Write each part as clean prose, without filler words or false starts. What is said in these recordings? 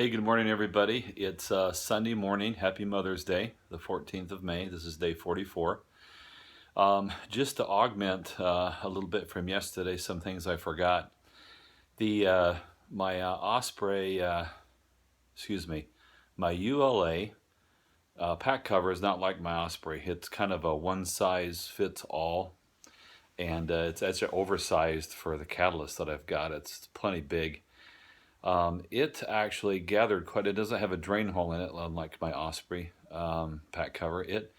Hey, good morning, everybody. It's Sunday morning. Happy Mother's Day, the 14th of May. This is day 44. Just to augment a little bit from yesterday, some things I forgot. My Osprey, my ULA pack cover is not like my Osprey. It's kind of a one size fits all, and it's actually oversized for the catalyst that I've got. It's plenty big. It actually gathered quite. It doesn't have a drain hole in it, unlike my Osprey pack cover. It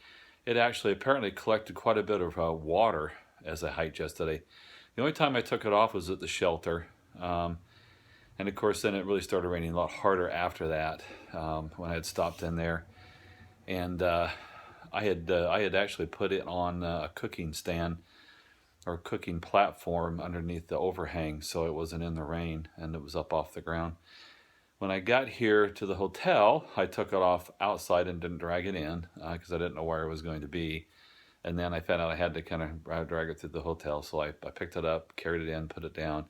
actually apparently collected quite a bit of water as I hiked yesterday. The only time I took it off was at the shelter, and of course then it really started raining a lot harder after that when I had stopped in there, and I had actually put it on a cooking stand or cooking platform underneath the overhang so it wasn't in the rain and it was up off the ground. When I got here to the hotel, I took it off outside and didn't drag it in because I didn't know where it was going to be. And then I found out I had to kind of drag it through the hotel. So I picked it up, carried it in, put it down.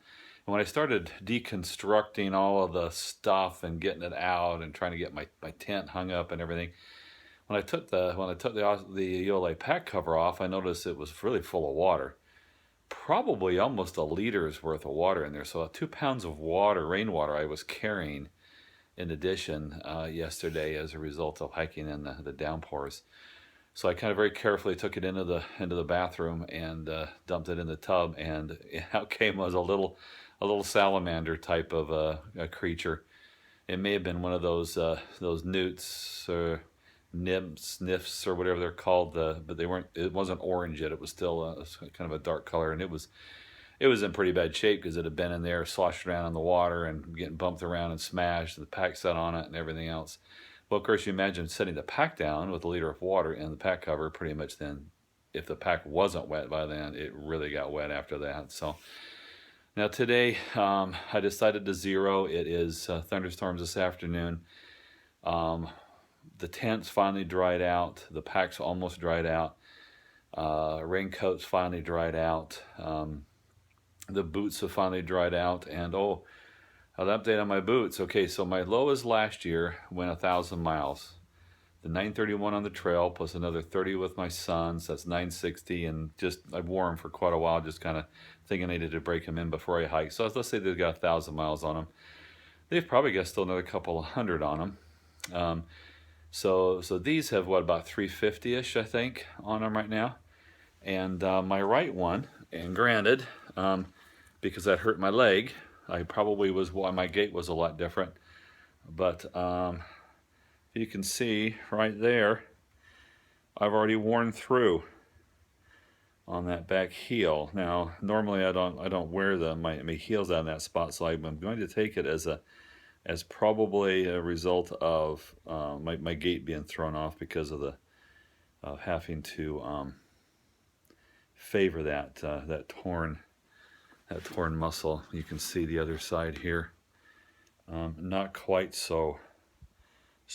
And when I started deconstructing all of the stuff and getting it out and trying to get my tent hung up and everything, when I took the ULA pack cover off, I noticed it was really full of water. Probably almost a liter's worth of water in there. So 2 pounds of water, rainwater, I was carrying in addition yesterday as a result of hiking in the downpours. So I kind of very carefully took it into the bathroom and dumped it in the tub, and out came was a little salamander type of a creature. It may have been one of those newts or nymphs or whatever they're called, but they weren't. It wasn't orange yet. It was still kind of a dark color, and it was in pretty bad shape because it had been in there, sloshed around in the water and getting bumped around and smashed. The pack set on it and everything else. Well, of course, you imagine setting the pack down with a liter of water in the pack cover. Pretty much then, if the pack wasn't wet by then, it really got wet after that. So now today, I decided to zero. It is thunderstorms this afternoon. The tent's finally dried out. The pack's almost dried out. Raincoat's finally dried out. The boots have finally dried out. And an update on my boots. Okay, so my lowest last year went 1,000 miles. The 931 on the trail plus another 30 with my sons. That's 960. And I wore them for quite a while, just kind of thinking I needed to break them in before I hike. So let's say they've got 1,000 miles on them. They've probably got still another couple of hundred on them. So these have about 350-ish, I think, on them right now. And my right one, and granted, because that hurt my leg, my gait was a lot different. But you can see right there, I've already worn through on that back heel. Now, normally I don't wear my heels out in that spot, so I'm going to take it as probably a result of my gait being thrown off because of having to favor that torn muscle. You can see the other side here, not quite so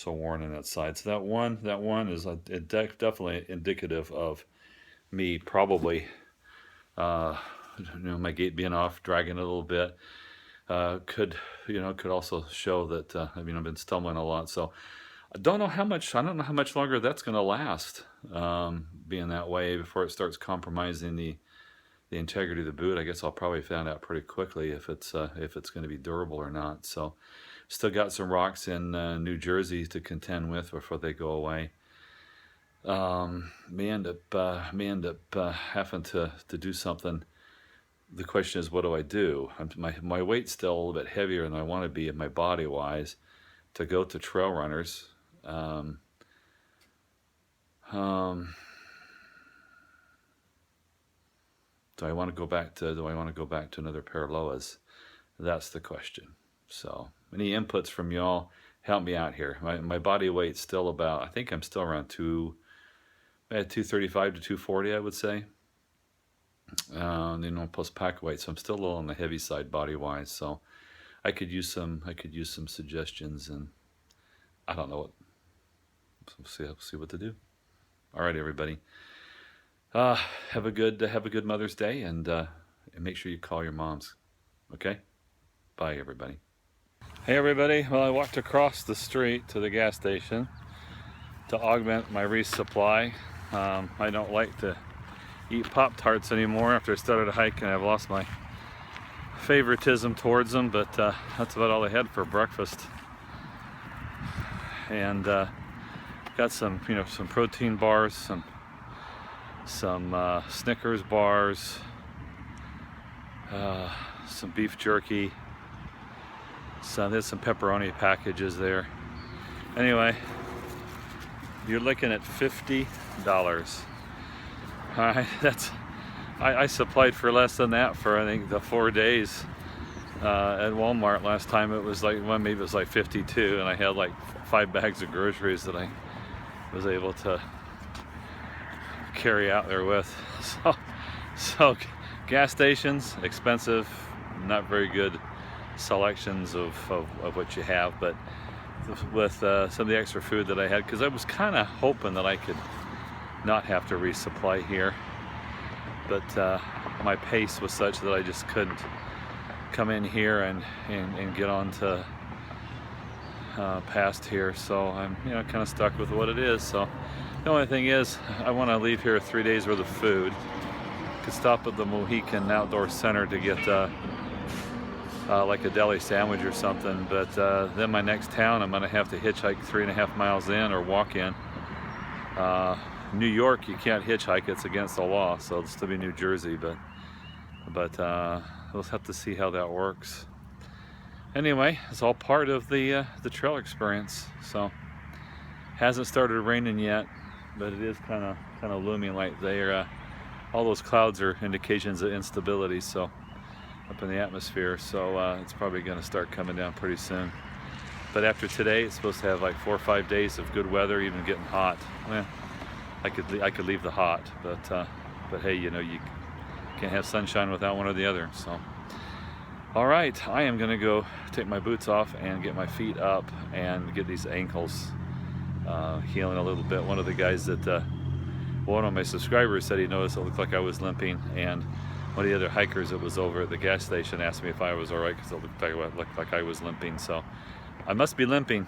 worn on that side. So that one is definitely indicative of me probably my gait being off, dragging it a little bit. Could also show that I've been stumbling a lot. So I don't know how much longer that's going to last, being that way before it starts compromising the integrity of the boot. I guess I'll probably find out pretty quickly if it's going to be durable or not. So still got some rocks in New Jersey to contend with before they go away. May end up having to do something. The question is, what do I do? My weight's still a little bit heavier than I want to be in my body wise to go to trail runners. Do I want to go back to another pair of Loas? That's the question. So any inputs from y'all, help me out here. My body weight's still about, I think I'm still around 235 to 240, I would say. Plus pack weight, so I'm still a little on the heavy side body wise. So I could use some suggestions, and I don't know what. We'll see what to do. All right, everybody. Have a good Mother's Day, and make sure you call your moms. Okay. Bye, everybody. Hey everybody, well, I walked across the street to the gas station to augment my resupply. I don't like to eat Pop-Tarts anymore after I started a hike, and I've lost my favoritism towards them, but that's about all I had for breakfast. And got some, some protein bars, some Snickers bars, some beef jerky. So there's some pepperoni packages there. Anyway, you're looking at $50. All right, I supplied for less than that for I think the 4 days at Walmart last time. It was like, well, maybe it was like 52, and I had like 5 bags of groceries that I was able to carry out there with. So gas stations, expensive, not very good selections of what you have, but with some of the extra food that I had, because I was kind of hoping that I could not have to resupply here, but my pace was such that I just couldn't come in here and get on to past here, so I'm kind of stuck with what it is. So the only thing is, I want to leave here 3 days worth of food. Could stop at the Mohican Outdoor Center to get like a deli sandwich or something, but then my next town I'm gonna have to hitchhike 3.5 miles in or walk in. New York, you can't hitchhike, it's against the law, so it'll still be New Jersey, but we'll have to see how that works. Anyway, it's all part of the trail experience. So hasn't started raining yet, but it is kind of looming like there. All those clouds are indications of instability, so up in the atmosphere, so it's probably going to start coming down pretty soon. But after today, it's supposed to have like 4 or 5 days of good weather, even getting hot. Well, I could leave the hot, but hey, you can't have sunshine without one or the other. So, all right, I am going to go take my boots off and get my feet up and get these ankles healing a little bit. One of the guys that one of my subscribers said he noticed it looked like I was limping, and one of the other hikers that was over at the gas station asked me if I was all right, because it looked like I was limping. So I must be limping.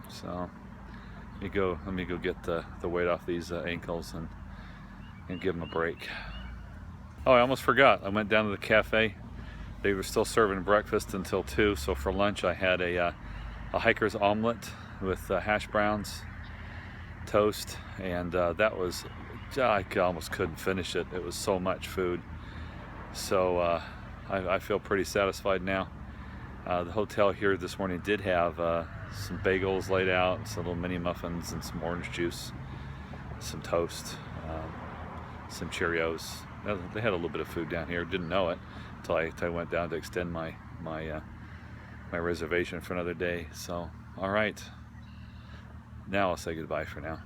So let me go get the weight off these ankles and give them a break. Oh, I almost forgot. I went down to the cafe. They were still serving breakfast until 2. So for lunch I had a hiker's omelet with hash browns, toast, and that was, I almost couldn't finish it. It was so much food. So I feel pretty satisfied now. The hotel here this morning did have some bagels laid out, some little mini muffins, and some orange juice, some toast, some Cheerios. They had a little bit of food down here. Didn't know it until I went down to extend my reservation for another day. So all right, now I'll say goodbye for now.